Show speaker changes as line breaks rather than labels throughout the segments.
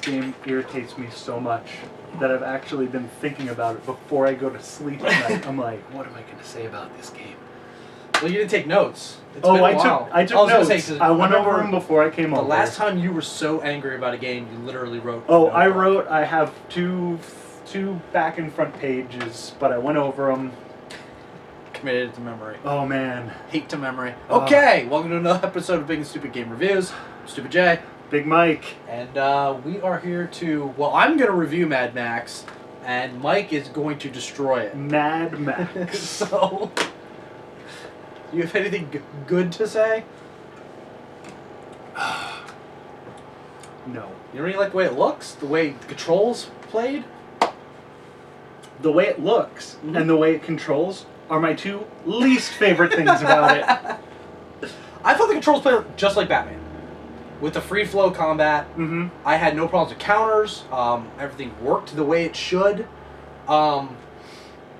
game irritates me so much that I've actually been thinking about it before I go to sleep at night. I'm like, what am I going to say about this game?
Well, you didn't take notes. It's
Oh,
been a
I
while.
took notes.
Say, 'cause
I went over
remember
them before I came over.
The last time you were so angry about a game, you literally wrote.
Oh, I have two back and front pages, but I went over them.
Committed it to memory.
Oh, man.
Hate to memory. Okay, welcome to another episode of Big and Stupid Game Reviews. I'm Stupid J.
Big Mike.
And we are here to, well, I'm going to review Mad Max, and Mike is going to destroy it.
Mad Max.
So, do you have anything good to say?
No.
You don't really like the way it looks? The way the controls played?
The way it looks and the way it controls are my two least favorite things about it.
I thought the controls played just like Batman. With the free flow combat, I had no problems with counters. Everything worked the way it should. I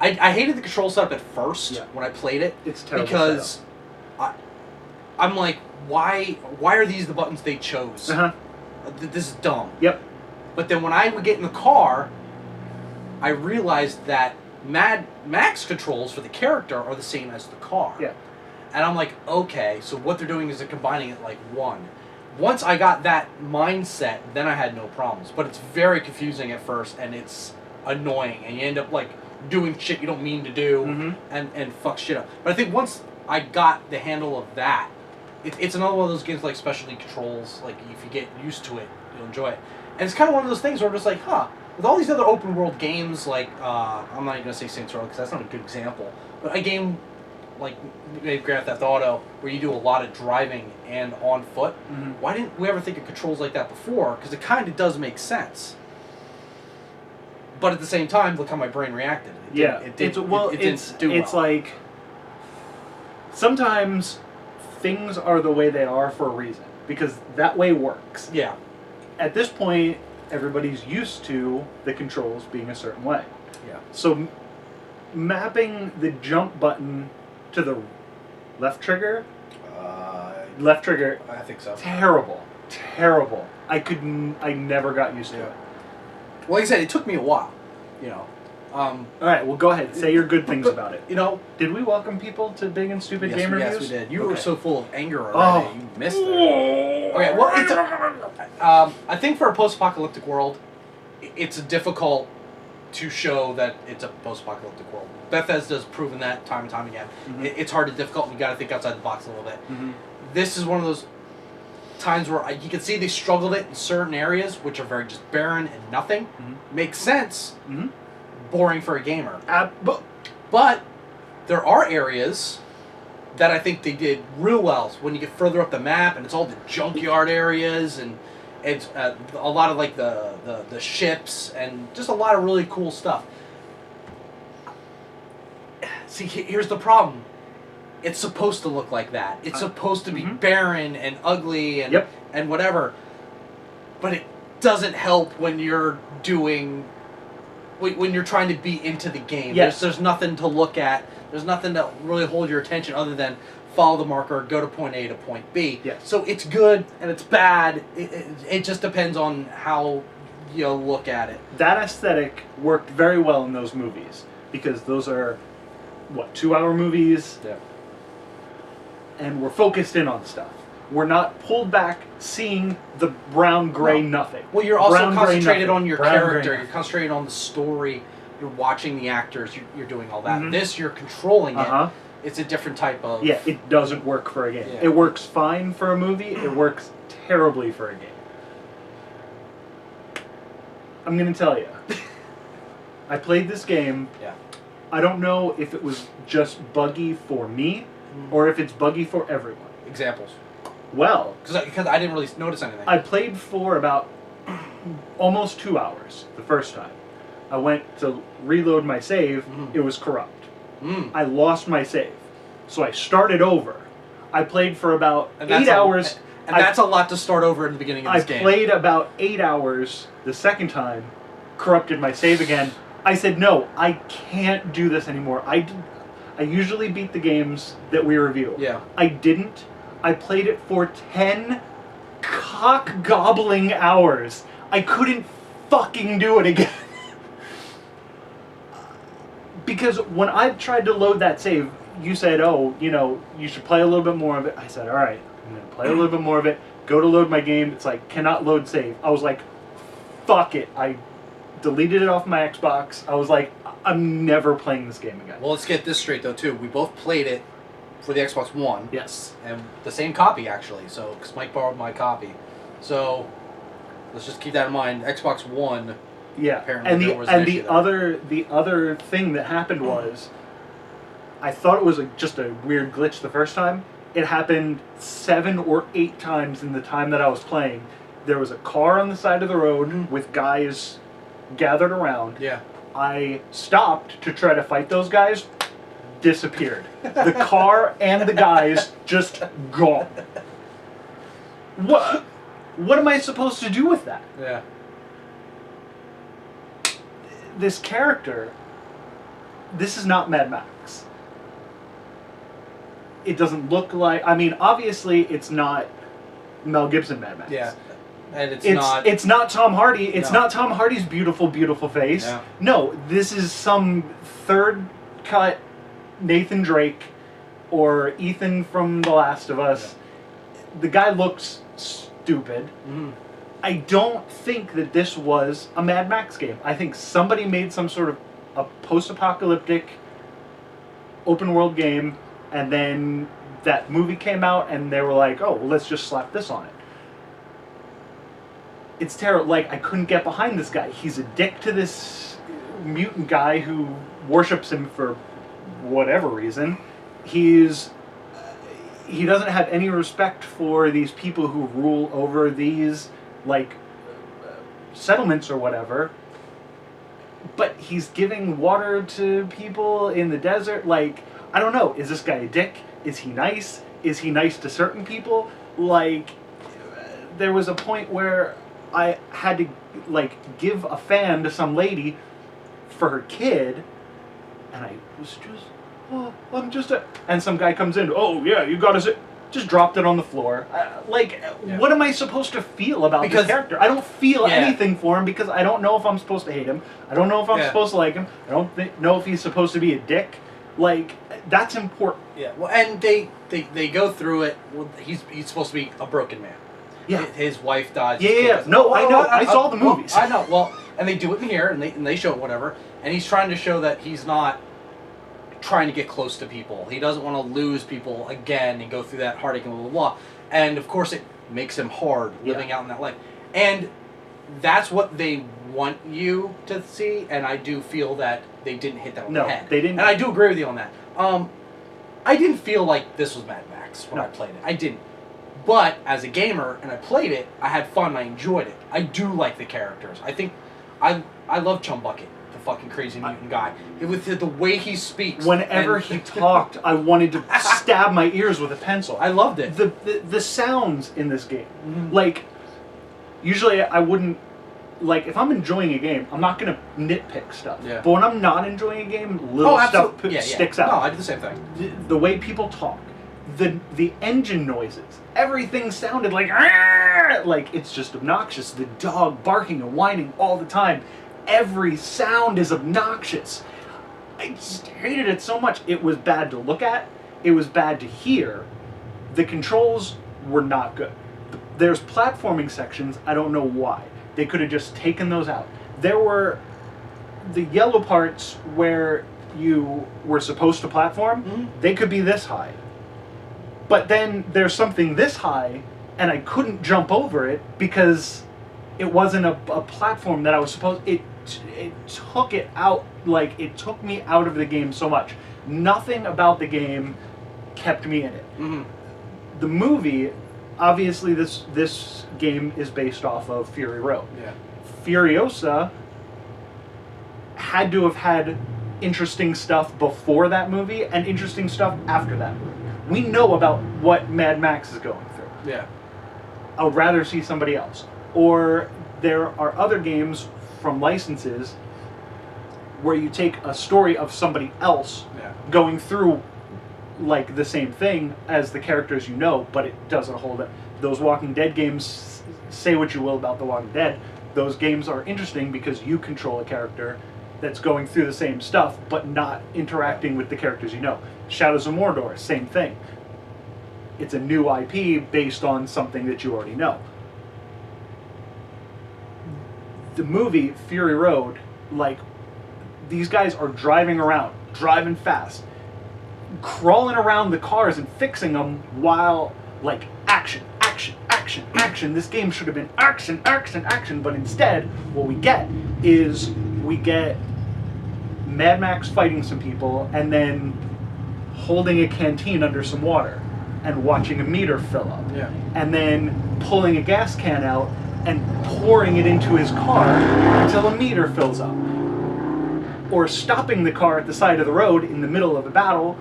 hated the control setup at first when I played it.
It's terrible
because I'm like, why are these the buttons they chose? This is dumb.
Yep.
But then when I would get in the car, I realized that Mad Max controls for the character are the same as the car.
Yeah.
And I'm like, okay, so what they're doing is they're combining it like one. Once I got that mindset, then I had no problems. But it's very confusing at first, and it's annoying, and you end up like doing shit you don't mean to do, and fuck shit up. But I think once I got the handle of that, it's another one of those games like Specialty Controls. Like if you get used to it, you'll enjoy it. And it's kind of one of those things where I'm just like, with all these other open world games, like I'm not even gonna say Saints Row because that's not a good example, but a game like maybe Grand Theft Auto where you do a lot of driving and on foot. Why didn't we ever think of controls like that before? Because it kind of does make sense. But at the same time, look how my brain reacted. It didn't do
it's
well.
like sometimes things are the way they are for a reason because that way works.
Yeah.
At this point, everybody's used to the controls being a certain way.
Yeah.
So mapping the jump button to the left trigger,
I think so.
Terrible. I never got used to it.
Well, like I said, it took me a while,
All right, well, go ahead. Say your good things about it.
Did
we welcome people to Big and Stupid Game Reviews?
Yes, we did. You were so full of anger already. You missed it. Okay, well, I think for a post-apocalyptic world, it's difficult to show that it's a post-apocalyptic world. Bethesda's proven that time and time again. It's hard and difficult, and you got to think outside the box a little bit. This is one of those times where you can see they struggled it in certain areas, which are very just barren and nothing. Makes sense. Boring for a gamer. But there are areas that I think they did real well. So when you get further up the map, and it's all the junkyard areas, and it's a lot of like the ships, and just a lot of really cool stuff. See, here's the problem. It's supposed to look like that. It's supposed to be barren and ugly and whatever. But it doesn't help when you're doing... when you're trying to be into the game.
Yes.
There's nothing to look at. There's nothing to really hold your attention other than follow the marker, go to point A to point B.
Yes.
So it's good and it's bad. It just depends on how you look at it.
That aesthetic worked very well in those movies because those are, 2-hour movies?
Yeah.
And we're focused in on stuff. We're not pulled back seeing the brown-gray nothing.
Well, you're also
Brown, gray,
concentrated
nothing.
on your
Brown,
character.
gray,
You're concentrated on the story. You're watching the actors. You're doing all that. This, you're controlling it. It's a different type of...
Yeah, it doesn't work for a game.
Yeah.
It works fine for a movie. It works terribly for a game. I'm going to tell you. I played this game.
Yeah.
I don't know if it was just buggy for me or if it's buggy for everyone.
Examples.
Well,
because I didn't really notice anything.
I played for about almost 2 hours the first time. I went to reload my save. It was corrupt. I lost my save. So I started over. I played for about 8 hours.
And that's a lot to start over in the beginning of this game.
I played about 8 hours the second time, corrupted my save again. I said, no, I can't do this anymore. I usually beat the games that we review.
Yeah.
I didn't. I played it for 10 cock-gobbling hours. I couldn't fucking do it again. Because when I tried to load that save, you said, oh, you should play a little bit more of it. I said, all right, I'm going to play a little bit more of it. Go to load my game. It's like, cannot load save. I was like, fuck it. I deleted it off my Xbox. I was like, I'm never playing this game again.
Well, let's get this straight, though, too. We both played it for the Xbox One.
Yes.
And the same copy, actually. So, because Mike borrowed my copy. So, let's just keep that in mind. Xbox One...
Yeah,
apparently
and
there was an issue
the other thing that happened was, I thought it was just a weird glitch the first time. It happened 7 or 8 times in the time that I was playing. There was a car on the side of the road with guys gathered around.
Yeah.
I stopped to try to fight those guys. Disappeared. The car and the guys just gone. What am I supposed to do with that?
Yeah.
This character, this is not Mad Max. It doesn't look like... I mean, obviously, it's not Mel Gibson Mad Max.
Yeah. And
It's not Tom Hardy. It's
No.
not Tom Hardy's beautiful, beautiful face.
Yeah.
No, this is some third-cut Nathan Drake or Ethan from The Last of Us. Yeah. The guy looks stupid.
Mm-hmm.
I don't think that this was a Mad Max game. I think somebody made some sort of a post-apocalyptic open-world game, and then that movie came out, and they were like, oh, well, let's just slap this on it. It's terrible. Like, I couldn't get behind this guy. He's a dick to this mutant guy who worships him for whatever reason. He doesn't have any respect for these people who rule over these settlements or whatever, but he's giving water to people in the desert. Like, I don't know, is this guy a dick? Is he nice? Is he nice to certain people? Like, there was a point where I had to give a fan to some lady for her kid, and I was just, oh, I'm just a... And some guy comes in, oh yeah, you gotta sit... Just dropped it on the floor.
Yeah.
What am I supposed to feel about this character? I don't feel anything for him because I don't know if I'm supposed to hate him. I don't know if I'm supposed to like him. I don't know if he's supposed to be a dick. Like, that's important.
Yeah. Well, and they go through it. Well, he's supposed to be a broken man.
Yeah.
His wife died.
Yeah. No, I know. I saw the movies.
I know. Well, and they do it in here, and they show it, whatever. And he's trying to show that he's not trying to get close to people. He doesn't want to lose people again and go through that heartache and blah, blah, blah. And, of course, it makes him hard living out in that life. And that's what they want you to see, and I do feel that they didn't hit that on the head.
They didn't.
And I do agree with you on that. I didn't feel like this was Mad Max when I played it. I didn't. But, as a gamer, and I played it, I had fun, I enjoyed it. I do like the characters. I think... I love Chumbucket, the fucking crazy mutant guy. With the way he speaks.
Whenever he talked, I wanted to stab my ears with a pencil.
I loved it.
The sounds in this game. Like, usually I wouldn't... Like, if I'm enjoying a game, I'm not going to nitpick stuff.
Yeah.
But when I'm not enjoying a game, little stuff sticks out.
No, I do the same thing.
The way people talk. The engine noises. Everything sounded like... "Argh!" Like, it's just obnoxious. The dog barking and whining all the time. Every sound is obnoxious. I just hated it so much. It was bad to look at. It was bad to hear. The controls were not good. There's platforming sections. I don't know why. They could have just taken those out. There were the yellow parts where you were supposed to platform. They could be this high. But then there's something this high, and I couldn't jump over it because it wasn't a platform that I was supposed... It took it out, like, it took me out of the game so much. Nothing about the game kept me in it. The movie, obviously this game is based off of Fury Road.
Yeah.
Furiosa had to have had interesting stuff before that movie and interesting stuff after that movie. We know about what Mad Max is going through.
Yeah.
I would rather see somebody else. Or there are other games from licenses where you take a story of somebody else going through like the same thing as the characters you know, but it doesn't hold it. Those Walking Dead games, say what you will about The Walking Dead, those games are interesting because you control a character that's going through the same stuff, but not interacting with the characters you know. Shadows of Mordor, same thing. It's a new IP based on something that you already know. The movie Fury Road, like, these guys are driving around, driving fast, crawling around the cars and fixing them while, like, action, action, action, action. This game should have been action, action, action, but instead, what we get is we get Mad Max fighting some people and then holding a canteen under some water and watching a meter fill up.
Yeah.
And then pulling a gas can out and pouring it into his car until a meter fills up. Or stopping the car at the side of the road in the middle of a battle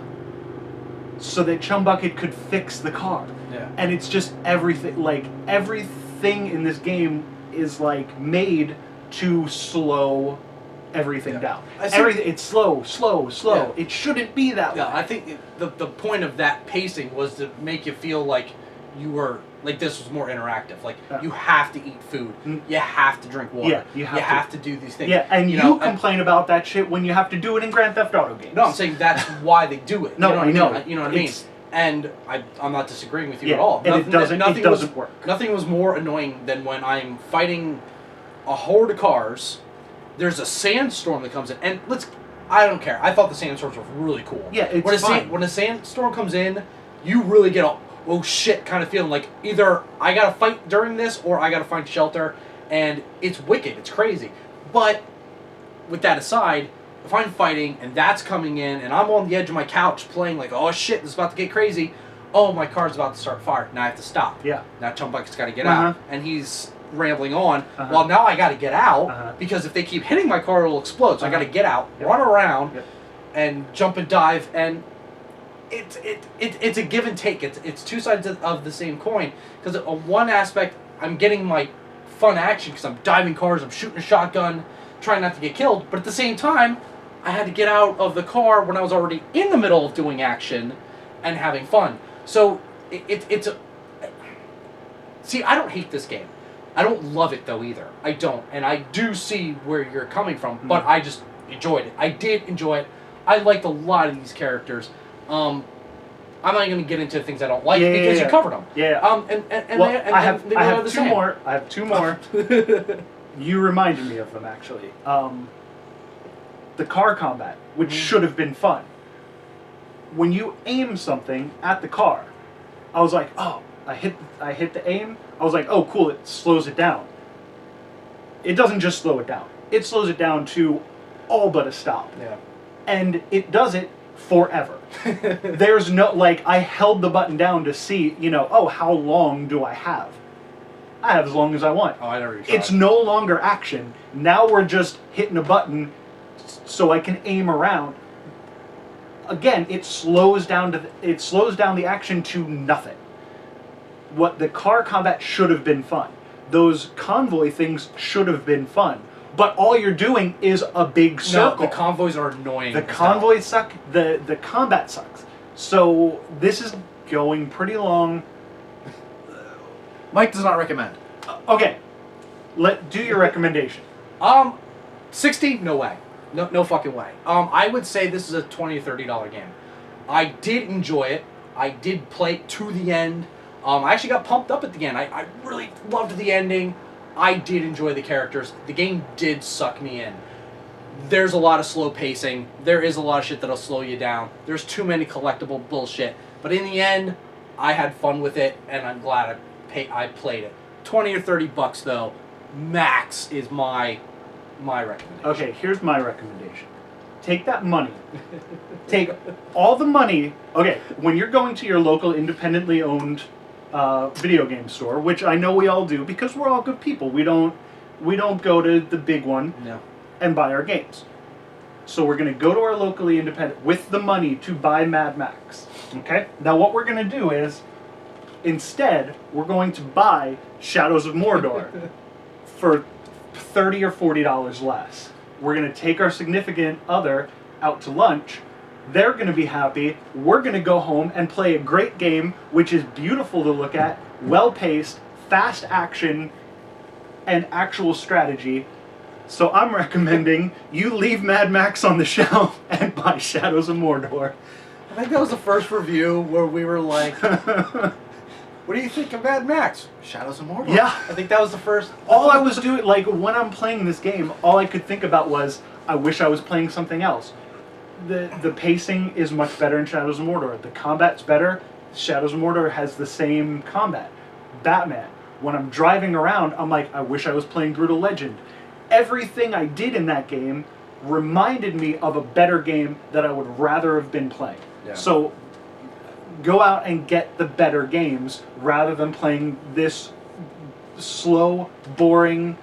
so that Chumbucket could fix the car.
Yeah.
And it's just everything, like, everything in this game is, like, made to slow everything down. Everything, it's slow, slow, slow.
Yeah.
It shouldn't be that way.
Yeah, I think the point of that pacing was to make you feel like you were, like, this was more interactive. Like, you have to eat food. You have to drink water.
Yeah,
you have to do these things.
Yeah, and you
know,
complain about that shit when you have to do it in Grand Theft Auto games.
No, I'm saying that's why they do it.
No,
you know
I know.
What I mean? You know what I mean? And I'm not disagreeing with you at
Yeah,
all.
and it doesn't work.
Nothing was more annoying than when I'm fighting a horde of cars. There's a sandstorm that comes in, and I don't care. I thought the sandstorms were really cool.
Yeah, it's fine.
When a sandstorm comes in, you really get a oh shit kind of feeling, like either I gotta fight during this or I gotta find shelter, and it's wicked, it's crazy. But with that aside, if I'm fighting and that's coming in and I'm on the edge of my couch playing like, oh shit, this is about to get crazy, oh my car's about to start fire, now I have to stop.
Yeah.
Now Chumbucket's gotta get out, and he's rambling on. Well, now I gotta get out because if they keep hitting my car, it'll explode. So I gotta get out, run around, and jump and dive, and it's a give and take. It's two sides of the same coin. Because on one aspect, I'm getting my fun action because I'm diving cars, I'm shooting a shotgun, trying not to get killed. But at the same time, I had to get out of the car when I was already in the middle of doing action and having fun. So it's a... See, I don't hate this game. I don't love it, though, either. I don't. And I do see where you're coming from, but I just enjoyed it. I did enjoy it. I liked a lot of these characters. I'm not going to get into things I don't like because you covered them.
Yeah. I have two more. I have two more. You reminded me of them, actually. The car combat, which should have been fun. When you aim something at the car, I was like, oh, I hit the aim. I was like, oh, cool, it slows it down. It doesn't just slow it down. It slows it down to all but a stop.
Yeah.
And it does it forever. There's no, like, I held the button down to see, oh, how long do I have? I have as long as I want.
Oh, I never tried.
It's no longer action. Now we're just hitting a button so I can aim around. Again, it slows down the action to nothing. What the car combat should have been fun. Those convoy things should have been fun. But all you're doing is a big circle.
No, the convoys are annoying.
The convoys suck. The combat sucks. So this is going pretty long.
Mike does not recommend.
Okay, do your recommendation.
60? No way. No fucking way. I would say this is a $20 or $30 game. I did enjoy it. I did play it to the end. I actually got pumped up at the end. I really loved the ending. I did enjoy the characters. The game did suck me in. There's a lot of slow pacing. There is a lot of shit that'll slow you down. There's too many collectible bullshit. But in the end, I had fun with it, and I'm glad I played it. $20 or $30 though, max is my recommendation.
Okay, here's my recommendation. Take that money. Take all the money. Okay, when you're going to your local independently owned video game store, which I know we all do because we're all good people. We don't go to the big one and buy our games. So we're going to go to our locally independent with the money to buy Mad Max. Okay? Now what we're going to do is, instead, we're going to buy Shadows of Mordor for $30 or $40 less. We're going to take our significant other out to lunch. They're going to be happy. We're going to go home and play a great game, which is beautiful to look at, well-paced, fast action, and actual strategy. So I'm recommending you leave Mad Max on the shelf and buy Shadows of Mordor.
I think that was the first review where we were like, what do you think of Mad Max? Shadows of Mordor.
Yeah.
I think that was the first.
All I was doing, like, when I'm playing this game, all I could think about was, I wish I was playing something else. The pacing is much better in Shadows of Mordor. The combat's better. Shadows of Mordor has the same combat. Batman. When I'm driving around, I'm like, I wish I was playing Brutal Legend. Everything I did in that game reminded me of a better game that I would rather have been playing.
Yeah.
So go out and get the better games rather than playing this slow, boring,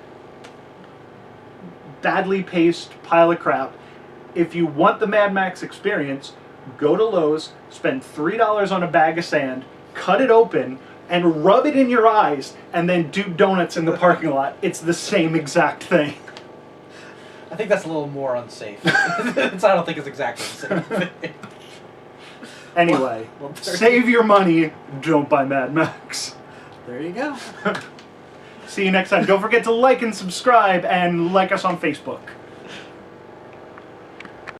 badly paced pile of crap. If you want the Mad Max experience, go to Lowe's, spend $3 on a bag of sand, cut it open, and rub it in your eyes, and then do donuts in the parking lot. It's the same exact thing.
I think that's a little more unsafe. I don't think it's exactly the same thing.
Anyway,
Well,
save your money, don't buy Mad Max.
There you go.
See you next time. Don't forget to like and subscribe, and like us on Facebook.